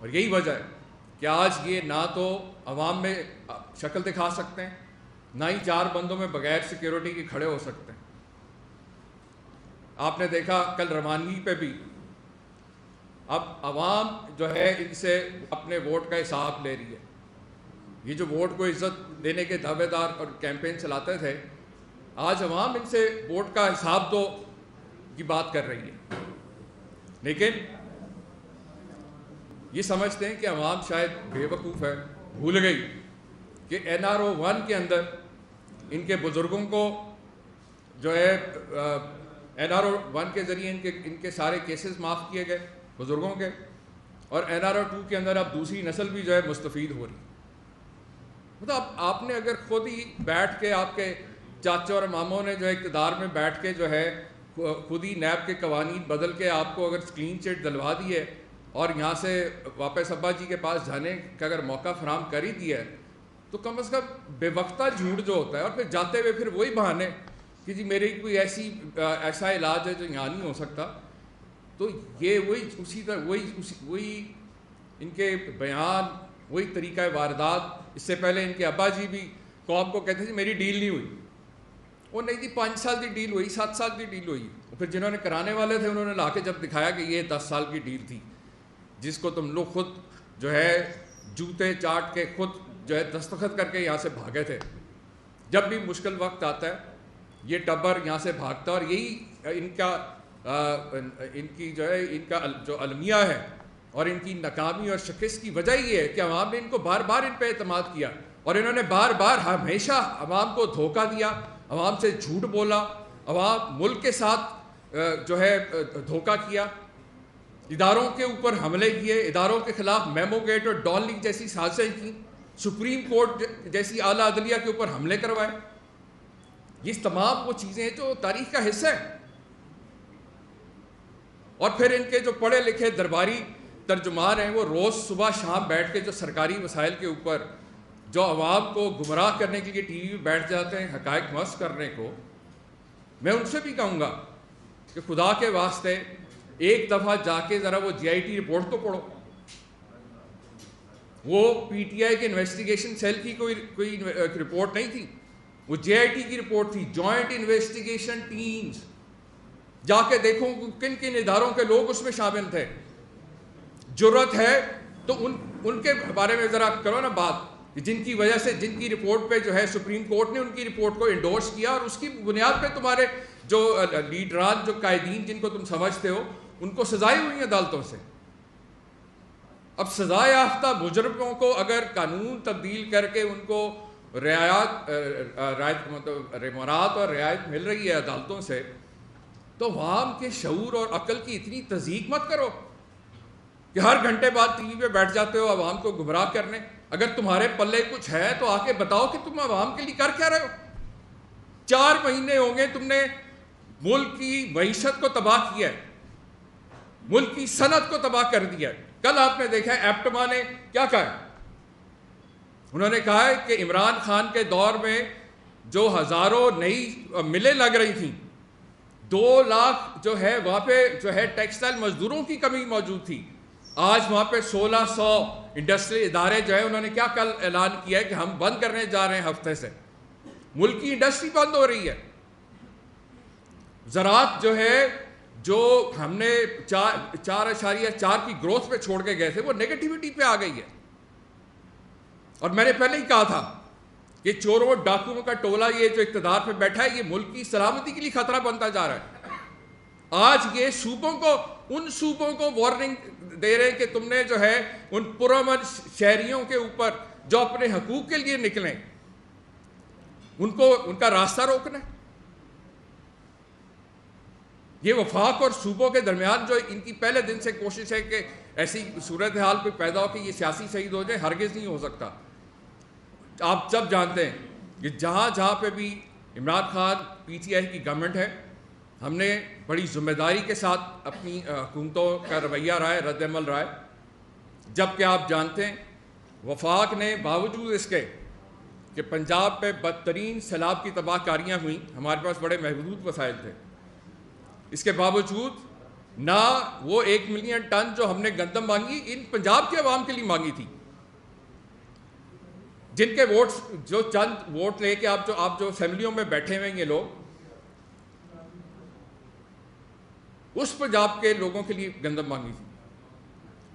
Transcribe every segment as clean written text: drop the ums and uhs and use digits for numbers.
اور یہی وجہ ہے کہ آج یہ نہ تو عوام میں شکل دکھا سکتے ہیں، نہ ہی 4 بندوں میں بغیر سیکیورٹی کے کھڑے ہو سکتے ہیں۔ آپ نے دیکھا کل روانگی پہ بھی اب عوام جو ہے ان سے اپنے ووٹ کا حساب لے رہی ہے۔ یہ جو ووٹ کو عزت دینے کے دعوے دار اور کیمپین چلاتے تھے، آج عوام ان سے ووٹ کا حساب دو کی بات کر رہی ہے۔ لیکن یہ سمجھتے ہیں کہ عوام شاید بے وقوف ہے، بھول گئی کہ NRO-1 کے اندر ان کے بزرگوں کو جو ہے NRO-1 کے ذریعے ان کے سارے کیسز معاف کیے گئے بزرگوں کے، اور NRO-2 کے اندر اب دوسری نسل بھی جو ہے مستفید ہو رہی۔ مطلب آپ نے اگر خود ہی بیٹھ کے، آپ کے چاچوں اور ماموں نے جو اقتدار میں بیٹھ کے جو ہے خود ہی نیب کے قوانین بدل کے آپ کو اگر کلین چٹ دلوا دی ہے اور یہاں سے واپس ابا جی کے پاس جانے کا اگر موقع فراہم کر ہی دیا ہے، تو کم از کم بے وقتہ جھوٹ جو ہوتا ہے، اور پھر جاتے ہوئے پھر وہی بہانے کہ جی میری کوئی ایسا علاج ہے جو یہاں نہیں ہو سکتا، تو یہ وہی اسی طرح وہی ان کے بیان، وہی طریقہ واردات۔ اس سے پہلے ان کے ابا جی بھی قوم کو کہتے تھے میری ڈیل نہیں ہوئی، وہ نہیں تھی 5 سال کی ڈیل ہوئی، 7 سال کی ڈیل ہوئی، پھر جنہوں نے کرانے والے تھے انہوں نے لا کے جب دکھایا کہ یہ 10 سال کی ڈیل تھی، جس کو تم لوگ خود جو ہے جوتے چاٹ کے خود جو ہے دستخط کر کے یہاں سے بھاگے تھے۔ جب بھی مشکل وقت آتا ہے یہ ٹبر یہاں سے بھاگتا ہے، اور یہی ان کی جو ہے ان کا جو المیہ ہے اور ان کی ناکامی اور شکست کی وجہ یہ ہے کہ عوام نے ان کو بار بار ان پہ اعتماد کیا، اور انہوں نے بار بار ہمیشہ عوام کو دھوکہ دیا، عوام سے جھوٹ بولا، عوام ملک کے ساتھ جو ہے دھوکہ کیا، اداروں کے اوپر حملے کیے، اداروں کے خلاف میمو گیٹ اور ڈان لیک جیسی سازشیں کی، سپریم کورٹ جیسی اعلیٰ عدلیہ کے اوپر حملے کروائے۔ یہ تمام وہ چیزیں ہیں جو تاریخ کا حصہ ہیں، اور پھر ان کے جو پڑھے لکھے درباری ترجمان ہیں وہ روز صبح شام بیٹھ کے جو سرکاری وسائل کے اوپر جو عوام کو گمراہ کرنے کے لیے ٹی وی پہ بیٹھ جاتے ہیں حقائق مس کرنے کو، میں ان سے بھی کہوں گا کہ خدا کے واسطے ایک دفعہ جا کے ذرا وہ GIT رپورٹ تو پڑھو۔ وہ PTI کے انویسٹیگیشن سیل کی کوئی رپورٹ نہیں تھی، وہ GIT کی رپورٹ تھی، جوائنٹ انویسٹیگیشن ٹیمز۔ جا کے دیکھو کن کن اداروں کے لوگ اس میں شامل تھے، جرت ہے تو ان کے بارے میں ذرا کرو نا بات، جن کی وجہ سے جن کی رپورٹ پہ جو ہے سپریم کورٹ نے ان کی رپورٹ کو انڈورس کیا، اور اس کی بنیاد پہ تمہارے جو لیڈران، جو قائدین جن کو تم سمجھتے ہو، ان کو سزائیں ہوئی ہیں عدالتوں سے۔ اب سزا یافتہ مجرموں کو اگر قانون تبدیل کر کے ان کو رعایت اور رعایت مل رہی ہے عدالتوں سے، تو عوام کے شعور اور عقل کی اتنی تضییق مت کرو کہ ہر گھنٹے بعد ٹی وی پہ بیٹھ جاتے ہو عوام کو گمراہ کرنے۔ اگر تمہارے پلے کچھ ہے تو آ کے بتاؤ کہ تم عوام کے لیے کر کیا رہے ہو۔ 4 مہینے ہوں گے تم نے ملک کی معیشت کو تباہ کیا ہے، ملک کی صنعت کو تباہ کر دیا ہے۔ کل آپ نے دیکھا ہے ایپٹما نے کیا کہا ہے، انہوں نے کہا ہے کہ عمران خان کے دور میں جو ہزاروں نئی ملیں لگ رہی تھیں، 2 لاکھ جو ہے وہاں پہ جو ہے ٹیکسٹائل مزدوروں کی کمی موجود تھی، آج وہاں پہ 1600 انڈسٹری ادارے جو ہیں، انہوں نے کیا کل اعلان کیا ہے کہ ہم بند کرنے جا رہے ہیں ہفتے سے، ملک کی انڈسٹری بند ہو رہی ہے۔ زراعت جو ہے جو ہم نے 4.4 کی گروتھ پہ چھوڑ کے گئے تھے، وہ نیگیٹیوٹی پہ آ گئی ہے۔ اور میں نے پہلے ہی کہا تھا کہ چوروں ڈاکوؤں کا ٹولہ یہ جو اقتدار پہ بیٹھا ہے، یہ ملک کی سلامتی کے لیے خطرہ بنتا جا رہا ہے۔ آج یہ ان صوبوں کو وارننگ دے رہے ہیں کہ تم نے جو ہے ان پرامن شہریوں کے اوپر جو اپنے حقوق کے لیے نکلیں، ان کا راستہ روکنا ہے۔ یہ وفاق اور صوبوں کے درمیان جو ان کی پہلے دن سے کوشش ہے کہ ایسی صورتحال پہ پیدا ہو کہ یہ سیاسی شہید ہو جائے، ہرگز نہیں ہو سکتا۔ آپ سب جانتے ہیں کہ جہاں پہ بھی عمران خان PTI کی گورنمنٹ ہے، ہم نے بڑی ذمہ داری کے ساتھ اپنی حکومتوں کا رویہ رہا ہے، رد عمل رہا ہے۔ جبکہ آپ جانتے ہیں وفاق نے باوجود اس کے کہ پنجاب پہ بدترین سیلاب کی تباہ کاریاں ہوئیں، ہمارے پاس بڑے محدود وسائل تھے، اس کے باوجود نہ وہ 1 ملین ٹن جو ہم نے گندم مانگی ان پنجاب کے عوام کے لیے مانگی تھی، جن کے ووٹس جو چند ووٹ لے کے آپ جو اسمبلیوں میں بیٹھے ہوئے ہیں یہ لوگ، اس پنجاب کے لوگوں کے لیے گندم مانگی تھی۔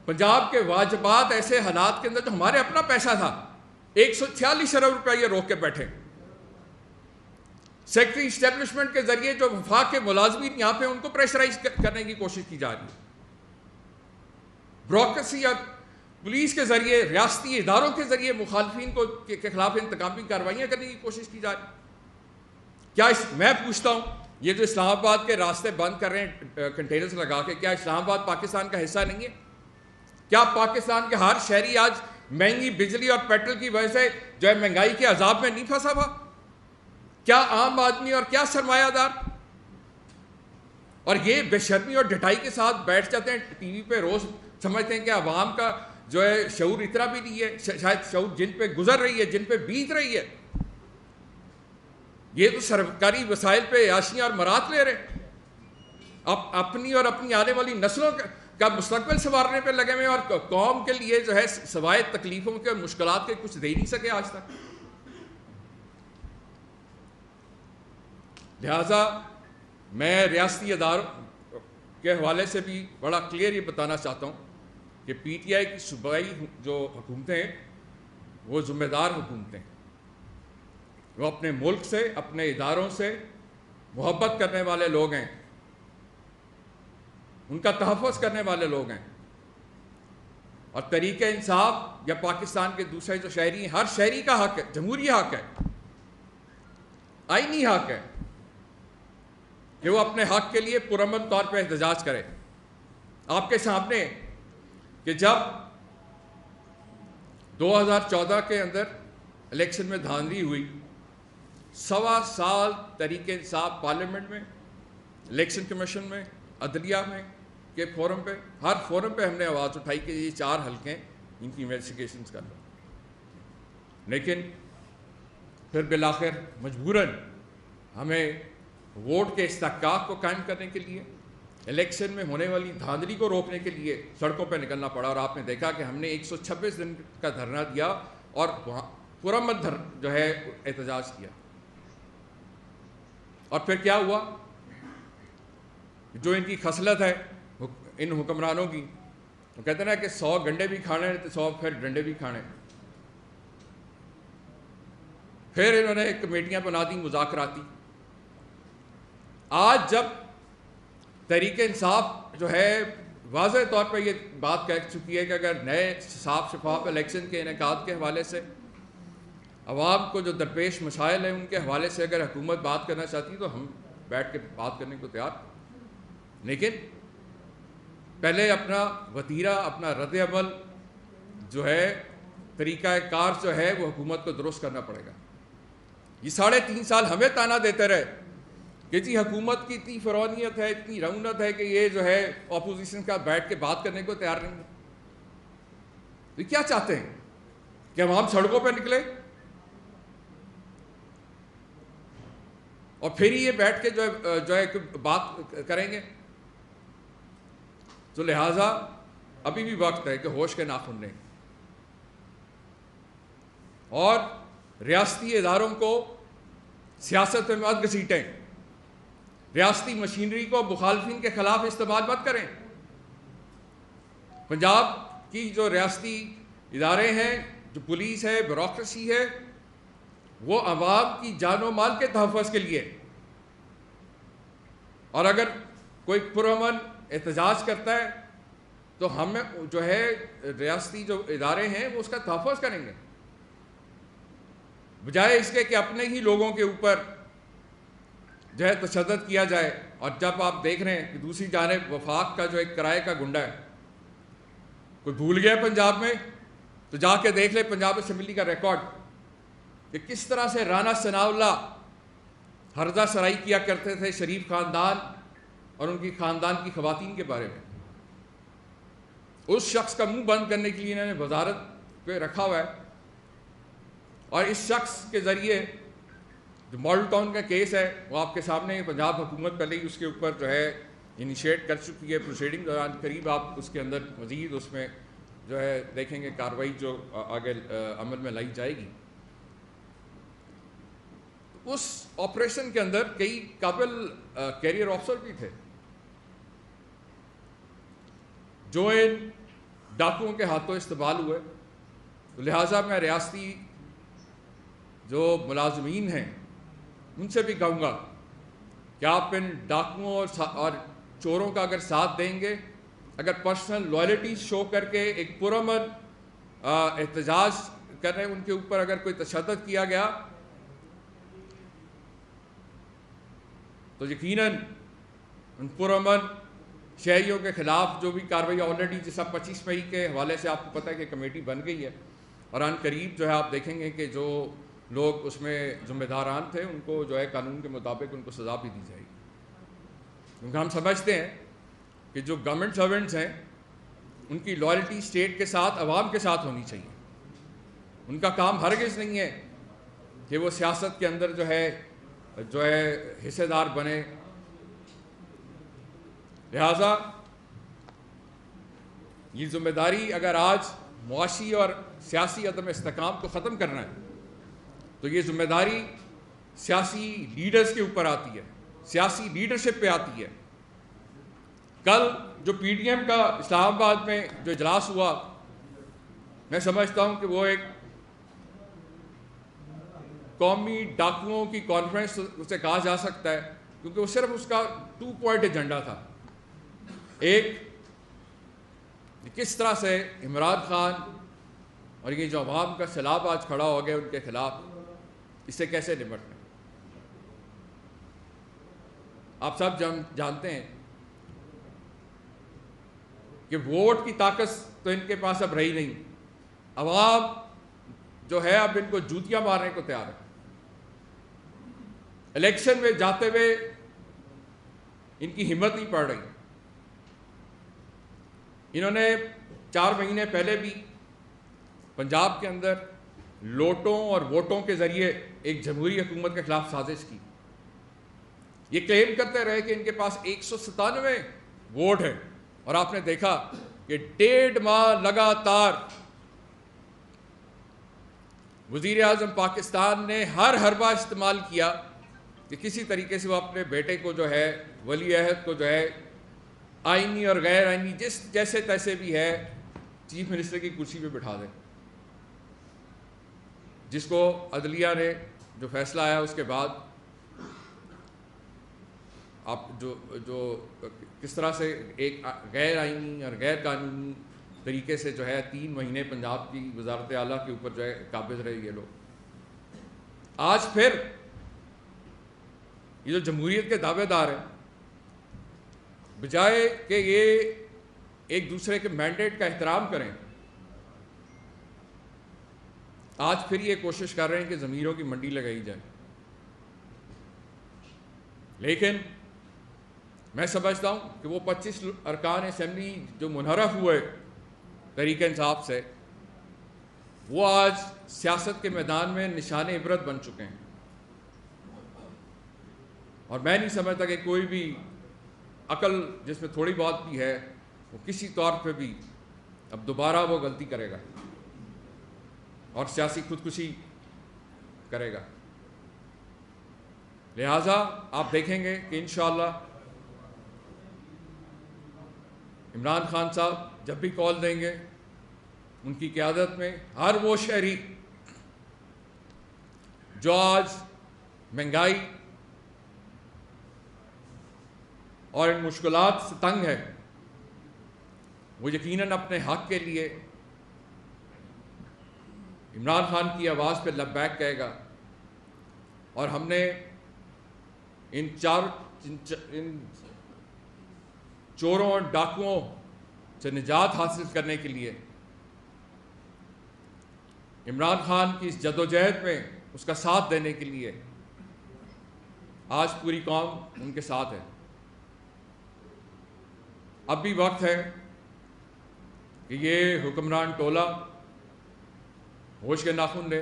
پنجاب کے واجبات ایسے حالات کے اندر جو ہمارے اپنا پیسہ تھا 146 ارب روپیہ یہ روک کے بیٹھے، سیکٹری اسٹیبلشمنٹ کے ذریعے جو وفاق کے ملازمین یہاں پہ ان کو پریشرائز کرنے کی کوشش کی جا رہی ہے، بروکریسی اور پولیس کے ذریعے ریاستی اداروں کے ذریعے مخالفین کے خلاف انتقامی کارروائیاں کرنے کی کوشش کی جا رہی ہے۔ کیا میں پوچھتا ہوں یہ جو اسلام آباد کے راستے بند کر رہے ہیں کنٹینرز لگا کے، کیا اسلام آباد پاکستان کا حصہ نہیں ہے؟ کیا پاکستان کے ہر شہری آج مہنگی بجلی اور پیٹرول کی وجہ سے جو ہے مہنگائی کے عذاب میں نہیں پھنسا ہوا؟ کیا عام آدمی اور کیا سرمایہ دار؟ اور یہ بے شرمی اور ڈٹائی کے ساتھ بیٹھ جاتے ہیں ٹی وی پہ روز، سمجھتے ہیں کہ عوام کا جو ہے شعور اتنا بھی نہیں ہے، شاید شعور جن پہ گزر رہی ہے، جن پہ بیت رہی ہے، یہ تو سرکاری وسائل پہ عیاشیاں اور مرات لے رہے، اپنی اور اپنی آنے والی نسلوں کا مستقبل سنوارنے پہ لگے ہوئے، اور قوم کے لیے جو ہے سوائے تکلیفوں کے اور مشکلات کے کچھ دے نہیں سکے آج تک۔ لہٰذا میں ریاستی اداروں کے حوالے سے بھی بڑا کلیئر یہ بتانا چاہتا ہوں کہ پی ٹی آئی کی صوبائی جو حکومتیں ہیں وہ ذمہ دار حکومتیں ہیں، وہ اپنے ملک سے، اپنے اداروں سے محبت کرنے والے لوگ ہیں، ان کا تحفظ کرنے والے لوگ ہیں، اور طریق انصاف یا پاکستان کے دوسرے جو شہری ہیں، ہر شہری کا حق ہے، جمہوری حق ہے، آئینی حق ہے کہ وہ اپنے حق کے لیے پرامن طور پہ احتجاج کرے۔ آپ کے سامنے کہ جب 2014 کے اندر الیکشن میں دھاندلی ہوئی، 1.25 سال طریق انصاف پارلیمنٹ میں، الیکشن کمیشن میں، عدلیہ میں کے فورم پہ، ہر فورم پہ ہم نے آواز اٹھائی کہ یہ 4 حلقے ہیں، ان کی انویسٹیگیشنز کر لو، لیکن پھر بالآخر مجبوراً ہمیں ووٹ کے استحقاق کو قائم کرنے کے لیے، الیکشن میں ہونے والی دھاندلی کو روکنے کے لیے سڑکوں پہ نکلنا پڑا، اور آپ نے دیکھا کہ ہم نے 126 دن کا دھرنا دیا اور پرامن جو ہے احتجاج کیا۔ اور پھر کیا ہوا؟ جو ان کی خصلت ہے ان حکمرانوں کی، وہ کہتے ہیں نا کہ 100 گنڈے بھی کھانے تو 100 پھر ڈنڈے بھی کھانے۔ پھر انہوں نے کمیٹیاں بنا دی مذاکراتی۔ آج جب تحریک انصاف جو ہے واضح طور پر یہ بات کہہ چکی ہے کہ اگر نئے صاف شفاف الیکشن کے انعقاد کے حوالے سے، عوام کو جو درپیش مسائل ہیں ان کے حوالے سے اگر حکومت بات کرنا چاہتی ہے تو ہم بیٹھ کے بات کرنے کو تیار، لیکن پہلے اپنا وتیرہ، اپنا رد عمل جو ہے، طریقہ کار جو ہے وہ حکومت کو درست کرنا پڑے گا۔ یہ 3.5 سال ہمیں تانا دیتے رہے کہ جی حکومت کی اتنی فرونیت ہے، اتنی رونت ہے کہ یہ جو ہے اپوزیشن کا بیٹھ کے بات کرنے کو تیار نہیں ہے۔ تو کیا چاہتے ہیں کہ ہم سڑکوں پہ نکلے اور پھر یہ بیٹھ کے جو ہے بات کریں گے؟ تو لہٰذا ابھی بھی وقت ہے کہ ہوش کے ناخن لیں اور ریاستی اداروں کو سیاست میں مت گھسیٹیں، ریاستی مشینری کو مخالفین کے خلاف استعمال مت کریں۔ پنجاب کی جو ریاستی ادارے ہیں، جو پولیس ہے، بیوروکریسی ہے، وہ عوام کی جان و مال کے تحفظ کے لیے، اور اگر کوئی پرامن احتجاج کرتا ہے تو ہم جو ہے ریاستی جو ادارے ہیں وہ اس کا تحفظ کریں گے، بجائے اس کے کہ اپنے ہی لوگوں کے اوپر جو ہے تشدد کیا جائے۔ اور جب آپ دیکھ رہے ہیں کہ دوسری جانب وفاق کا جو ایک کرائے کا گنڈا ہے، کوئی بھول گیا پنجاب میں تو جا کے دیکھ لے پنجاب اسمبلی کا ریکارڈ کہ کس طرح سے رانا ثناء اللہ ہرزہ سرائی کیا کرتے تھے شریف خاندان اور ان کی خاندان کی خواتین کے بارے میں۔ اس شخص کا منہ بند کرنے کے لیے انہوں نے وزارت پہ رکھا ہوا ہے، اور اس شخص کے ذریعے جو ماڈل ٹاؤن کا کیس ہے وہ آپ کے سامنے، پنجاب حکومت پہلے ہی اس کے اوپر جو ہے انیشیٹ کر چکی ہے پروسیڈنگ، اور قریب آپ اس کے اندر مزید اس میں جو ہے دیکھیں گے کارروائی جو آگے عمل میں لائی جائے گی۔ اس آپریشن کے اندر کئی قابل کیریئر آفسر بھی تھے جو ان ڈاکوؤں کے ہاتھوں استعمال ہوئے، تو لہٰذا میں ریاستی جو ملازمین ہیں ان سے بھی کہوں گا کہ آپ ان ڈاکوؤں اور چوروں کا اگر ساتھ دیں گے، اگر پرسنل لائلٹی شو کر کے ایک پرامن احتجاج کر رہے ہیں ان کے اوپر اگر کوئی تشدد کیا گیا تو یقیناً ان پرامن شہریوں کے خلاف جو بھی کارروائی آلریڈی جیسا 25 مئی کے حوالے سے آپ کو پتہ ہے کہ کمیٹی بن گئی ہے، اور عن قریب جو ہے آپ دیکھیں گے کہ جو لوگ اس میں ذمہ داران تھے ان کو جو ہے قانون کے مطابق ان کو سزا بھی دی جائے گی، کیونکہ ہم سمجھتے ہیں کہ جو گورنمنٹ سرونٹس ہیں ان کی لائلٹی اسٹیٹ کے ساتھ، عوام کے ساتھ ہونی چاہیے۔ ان کا کام ہرگز نہیں ہے کہ وہ سیاست کے اندر جو ہے حصہ دار بنے۔ لہٰذا یہ ذمہ داری اگر آج معاشی اور سیاسی عدم استحکام کو ختم کرنا ہے تو یہ ذمہ داری سیاسی لیڈرز کے اوپر آتی ہے، سیاسی لیڈرشپ پہ آتی ہے۔ کل جو پی ڈی ایم کا اسلام آباد میں جو اجلاس ہوا، میں سمجھتا ہوں کہ وہ ایک قومی ڈاکوؤں کی کانفرنس اسے کہا جا سکتا ہے، کیونکہ وہ صرف اس کا 2 پوائنٹ ایجنڈا تھا۔ ایک، کس طرح سے عمران خان اور یہ جو عوام کا سیلاب آج کھڑا ہو گیا ان کے خلاف، اس سے کیسے نمٹنا۔ آپ سب جانتے ہیں کہ ووٹ کی طاقت تو ان کے پاس اب رہی نہیں، عوام جو ہے اب ان کو جوتیاں مارنے کو تیار ہے۔ الیکشن میں جاتے ہوئے ان کی ہمت نہیں پڑ رہی۔ انہوں نے 4 مہینے پہلے بھی پنجاب کے اندر لوٹوں اور ووٹوں کے ذریعے ایک جمہوری حکومت کے خلاف سازش کی۔ یہ کلیم کرتے رہے کہ ان کے پاس 197 ووٹ ہیں، اور آپ نے دیکھا کہ 1.5 ماہ لگاتار وزیر اعظم پاکستان نے ہر حربہ استعمال کیا کہ کسی طریقے سے وہ اپنے بیٹے کو جو ہے، ولی عہد کو جو ہے، آئینی اور غیر آئینی جیسے تیسے بھی ہے چیف منسٹر کی کرسی پہ بٹھا دیں، جس کو عدلیہ نے جو فیصلہ آیا اس کے بعد آپ جو کس طرح سے ایک غیر آئینی اور غیر قانونی طریقے سے جو ہے 3 مہینے پنجاب کی وزارت اعلیٰ کے اوپر جو ہے قابض رہے یہ لوگ، آج پھر یہ جو جمہوریت کے دعوے دار ہیں، بجائے کہ یہ ایک دوسرے کے مینڈیٹ کا احترام کریں، آج پھر یہ کوشش کر رہے ہیں کہ ضمیروں کی منڈی لگائی جائے۔ لیکن میں سمجھتا ہوں کہ وہ 25 ارکان اسمبلی جو منحرف ہوئے تحریک انصاف سے، وہ آج سیاست کے میدان میں نشان عبرت بن چکے ہیں، اور میں نہیں سمجھتا کہ کوئی بھی عقل جس میں تھوڑی بہت بھی ہے وہ کسی طور پہ بھی اب دوبارہ وہ غلطی کرے گا اور سیاسی خودکشی کرے گا۔ لہٰذا آپ دیکھیں گے کہ انشاءاللہ عمران خان صاحب جب بھی کال دیں گے، ان کی قیادت میں ہر وہ شہری جو آج مہنگائی اور ان مشکلات سے تنگ ہے، وہ یقیناً اپنے حق کے لیے عمران خان کی آواز پہ لبیک کہے گا، اور ہم نے ان چوروں اور ڈاکوؤں سے نجات حاصل کرنے کے لیے عمران خان کی اس جدوجہد میں اس کا ساتھ دینے کے لیے آج پوری قوم ان کے ساتھ ہے۔ اب بھی وقت ہے کہ یہ حکمران ٹولہ ہوش کے ناخن لے،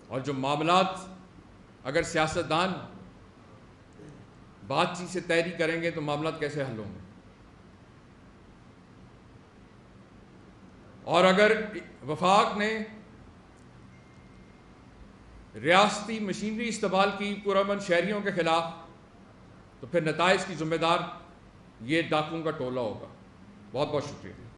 اور جو معاملات اگر سیاستدان بات چیت سے طے نہیں کریں گے تو معاملات کیسے حل ہوں گے؟ اور اگر وفاق نے ریاستی مشینری استعمال کی پرامن شہریوں کے خلاف تو پھر نتائج کی ذمہ دار یہ ڈاکوؤں کا ٹولہ ہوگا۔ بہت بہت شکریہ۔